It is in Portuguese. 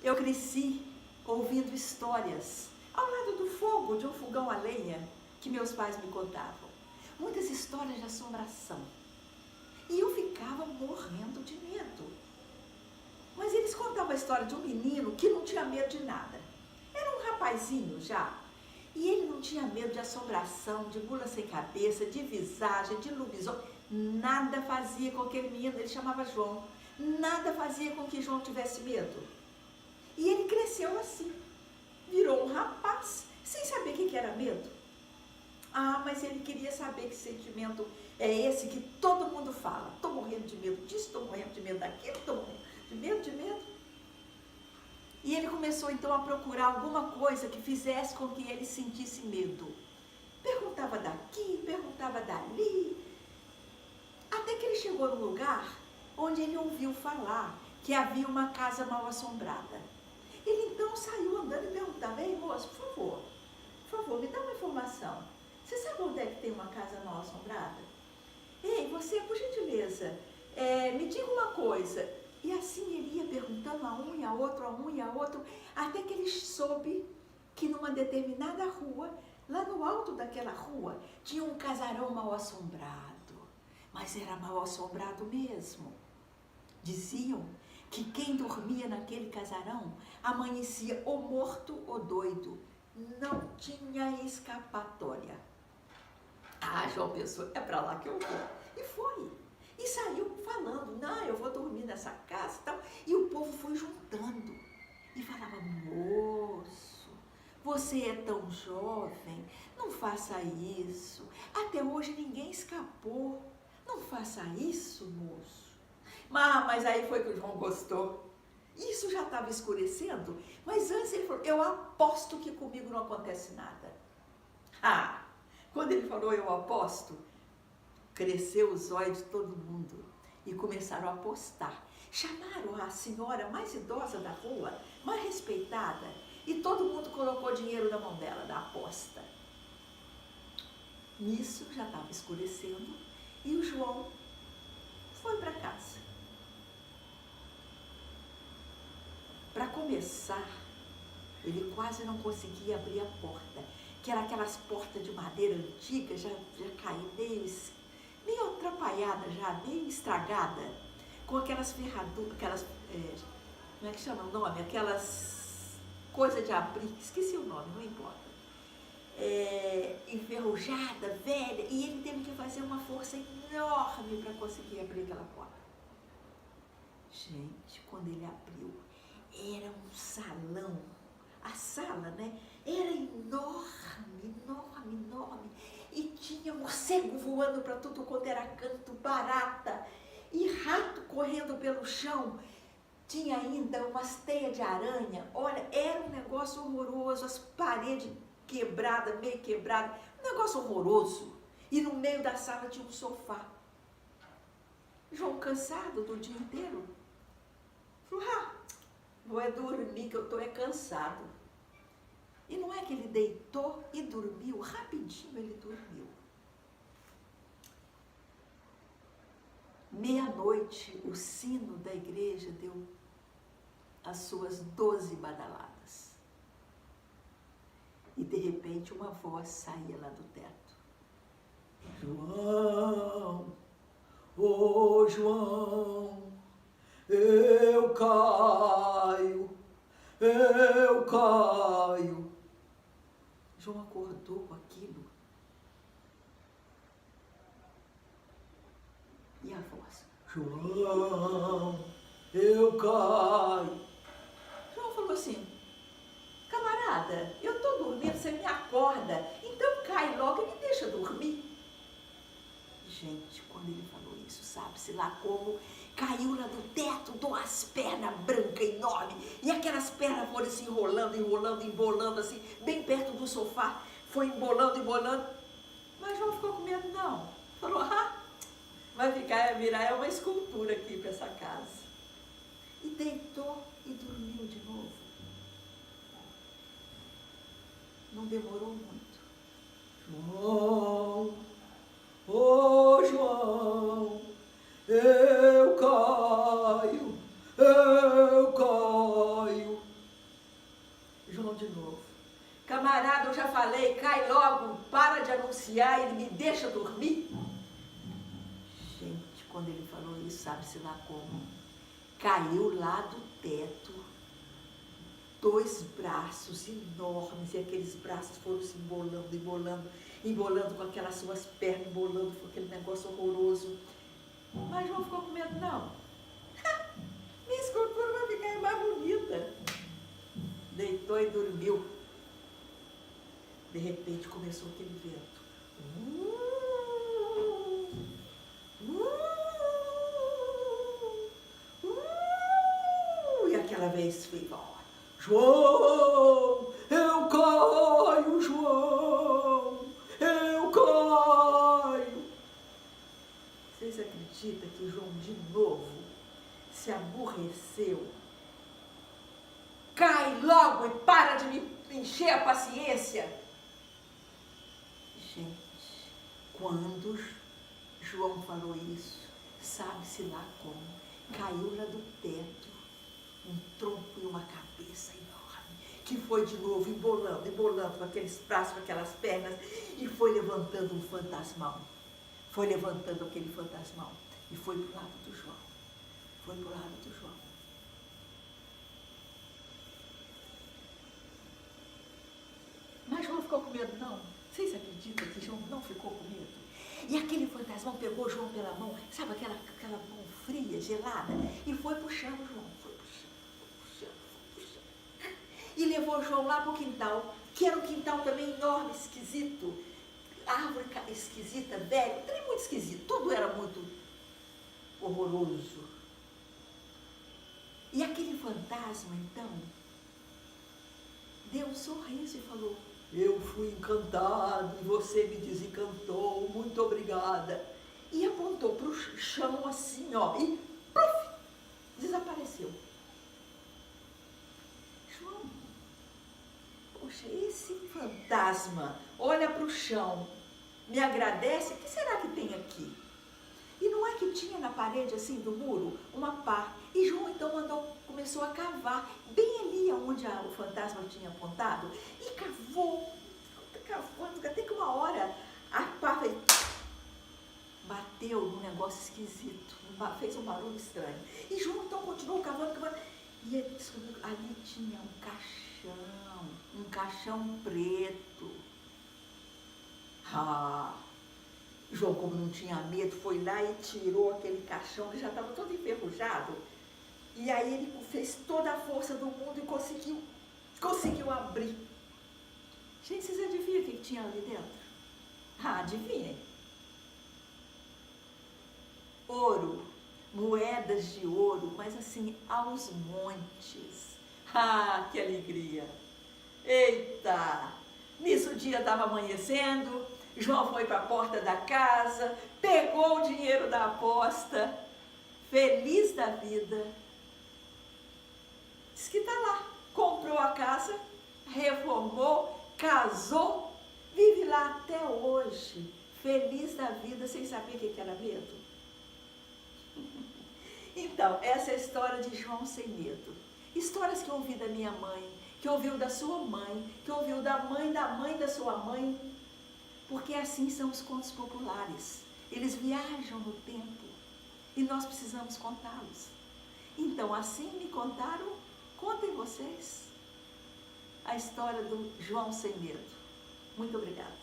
Eu cresci ouvindo histórias ao lado do fogo de um fogão a lenha que meus pais me contavam. Muitas histórias de assombração. E eu ficava morrendo de medo. Mas eles contavam a história de um menino que não tinha medo de nada. Era um rapazinho já. E ele não tinha medo de assombração, de mula sem cabeça, de visagem, de lobisomem. Nada fazia com aquele menino, ele chamava João. Nada fazia com que João tivesse medo. E ele cresceu assim. Virou um rapaz, sem saber o que era medo. Ah, mas ele queria saber que sentimento é esse que todo mundo fala. Estou morrendo de medo disso, estou morrendo de medo daquilo, estou morrendo de medo. E ele começou então a procurar alguma coisa que fizesse com que ele sentisse medo. Perguntava daqui, perguntava dali. Até que ele chegou num lugar onde ele ouviu falar que havia uma casa mal assombrada. Ele então saiu andando e perguntava: ei, moço, por favor, me dá uma informação. Você sabe onde é que tem uma casa mal assombrada? Ei, você, por gentileza, me diga uma coisa. E assim ele ia perguntando a um e a outro, até que ele soube que numa determinada rua, lá no alto daquela rua, tinha um casarão mal assombrado. Mas era mal assombrado mesmo. Diziam que quem dormia naquele casarão amanhecia ou morto ou doido. Não tinha escapatória. Ah, João pensou, é para lá que eu vou. E foi. E saiu falando: não, eu vou dormir nessa casa e tal. E o povo foi juntando. E falava: moço, você é tão jovem, não faça isso. Até hoje ninguém escapou. Não faça isso, moço. Mas aí foi que o João gostou. Isso já estava escurecendo, mas antes ele falou: eu aposto que comigo não acontece nada. Ah, quando ele falou eu aposto, cresceu os olhos de todo mundo e começaram a apostar. Chamaram a senhora mais idosa da rua, mais respeitada, e todo mundo colocou dinheiro na mão dela, da aposta. Nisso já estava escurecendo e o João foi para casa. Para começar, ele quase não conseguia abrir a porta, que era aquelas portas de madeira antiga, já caiu meio atrapalhada já, meio estragada, com aquelas ferraduras, como é que chama o nome? Aquelas coisas de abrir, esqueci o nome, não importa. Enferrujada, velha, e ele teve que fazer uma força enorme para conseguir abrir aquela porta. Gente, quando ele abriu, era um salão. A sala, né? Era enorme, enorme, enorme. E tinha morcego voando para tudo quanto era canto, barata. E rato correndo pelo chão. Tinha ainda umas teias de aranha. Olha, era um negócio horroroso. As paredes quebradas, meio quebradas. Um negócio horroroso. E no meio da sala tinha um sofá. João, cansado do dia inteiro, falou: vou dormir que eu estou cansado. E não é que ele deitou e dormiu, rapidinho ele dormiu. Meia-noite, o sino da igreja deu as suas 12 badaladas. E de repente uma voz saía lá do teto: João, ô João, eu caio. João acordou com aquilo. E a voz: João, eu caio. João falou assim: camarada, eu estou dormindo, você me acorda, então cai logo e me deixa dormir. Gente, quando ele falou isso, sabe-se lá como, caiu lá do teto, duas pernas brancas enormes, e aquelas pernas foram se enrolando, embolando assim, bem perto do sofá, foi embolando, mas João ficou com medo não, falou: vai virar uma escultura aqui para essa casa. E deitou e dormiu de novo. Não demorou muito. João, ô João, eu caio. de novo. Camarada, eu já falei, cai logo, para de anunciar, ele me deixa dormir. Gente, quando ele falou isso, sabe-se lá como? Caiu lá do teto, 2 braços enormes, e aqueles braços foram se embolando, embolando, embolando com aquelas suas pernas, embolando com aquele negócio horroroso. Mas João ficou com medo, não. Minha escultura vai ficar mais bonita. Deitou e dormiu. De repente começou aquele vento. E aquela vez foi, João, eu caio, João, eu caio. Vocês acreditam que João de novo se aborreceu? Cai logo e para de me encher a paciência. Gente, quando João falou isso, sabe-se lá como, caiu lá do teto um tronco e uma cabeça enorme, que foi de novo embolando, embolando com aqueles braços, com aquelas pernas, e foi levantando um fantasmão. Foi levantando aquele fantasmão e foi para o lado do João. Foi para o lado do João. Mas João ficou com medo, não. Vocês acreditam que João não ficou com medo? E aquele fantasmão pegou João pela mão, sabe aquela mão fria, gelada, e foi puxando João, foi puxando. E levou João lá para o quintal, que era um quintal também enorme, esquisito, árvore esquisita, velho, também muito esquisito, tudo era muito horroroso. E aquele fantasma, então, deu um sorriso e falou: eu fui encantado e você me desencantou, muito obrigada. E apontou para o chão assim, ó, e puff, desapareceu. João, poxa, esse fantasma olha para o chão, me agradece, o que será que tem aqui? E não é que tinha na parede assim do muro uma pá. E João então começou a cavar, bem ali onde o fantasma tinha apontado, e cavando, até que uma hora a pá bateu num negócio esquisito, fez um barulho estranho. E João então continuou cavando, e ele descobriu que ali tinha um caixão preto. João, como não tinha medo, foi lá e tirou aquele caixão, que já estava todo enferrujado. E aí ele fez toda a força do mundo e conseguiu abrir. Gente, vocês adivinham o que tinha ali dentro? Adivinhem. Ouro, moedas de ouro, mas assim, aos montes. Que alegria! Eita! Nisso o dia estava amanhecendo, João foi para a porta da casa, pegou o dinheiro da aposta, feliz da vida. Diz que está lá, comprou a casa, reformou, casou, vive lá até hoje, feliz da vida, sem saber o que era medo. Então, essa é a história de João sem medo. Histórias que eu ouvi da minha mãe, que ouviu da sua mãe, que ouviu da mãe da sua mãe, porque assim são os contos populares. Eles viajam no tempo e nós precisamos contá-los. Então, assim me contaram, contem vocês a história do João sem medo. Muito obrigada.